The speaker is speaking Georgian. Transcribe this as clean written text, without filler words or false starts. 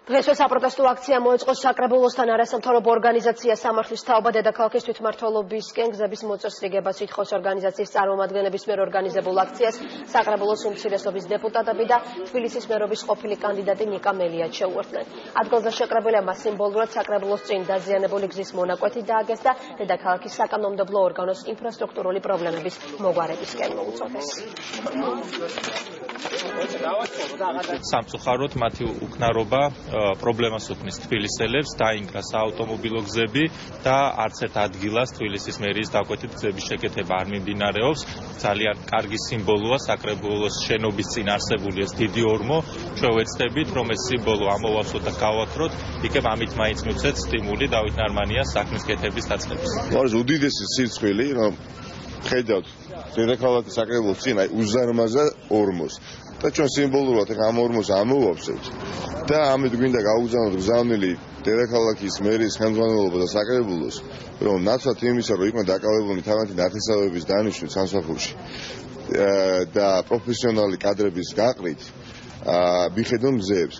დღესვე საპროტესტო აქცია მოეწყო საკრებულოსთან არასამთავრობო ორგანიზაცია სამართლის თაობა დედაქალაქის თვითმმართველობისკენ გზების მოწესრიგებას ითხოვს ორგანიზაციის წარმომადგენლების მიერ ორგანიზებულ აქციას საკრებულოს უმცირესობის დეპუტატები და თბილისის მერობის ყოფილი კანდიდატი ნიკა მელიაც შეუერთდნენ. ადგილზე შეკრებილებმა სიმბოლურად საკრებულოს წინ დაზიანებული გზის მონაკვეთი დააგეს და დედაქალაქის საკანონმდებლო ორგანოს ინფრასტრუქტურული პრობლემების მოგვარებისკენ მოუწოდეს. სამწუხაროდ მათი უკნარობა პრობლემას უქმნის თბილისელებს, დაინგრა საავტომობილო გზები და არც ერთ ადგილას თბილისის მერიის დაკვეთით გზების შეკეთება არ მიმდინარეობს. ძალიან კარგი სიმბოლოა საკრებულოს შენობის წინ არსებული ეს დიდი ორმო. ჩვენ ვეცდებით, რომ ეს სიმბოლო ამოვავსოთ და გავაქროთ, იქნებ ამით მაინც მივცეთ სტიმული დავით ნარმანიას საქმის კეთების დაწყებას. არის უდიდესი სირცხვილი, რომ ხედავთ დედაქალაქის საკრებულოს წინ უზარმაზარ ორმოს. და ჩვენ სიმბოლურად ამ ორმოს ამოვავსებთ და ამით გვინდა გაუგზავნოთ გზავნილი დედაქალაქის მერიის ხელმძღვანელობა და საკრებულოს, რომ ნაცვლად იმისა, რომ იყვნენ დაკავებულნი თავიანთი ნათესავების დანიშვნით სამსახურში და პროფესიონალი კადრების გაყრით, მიხედონ გზებს.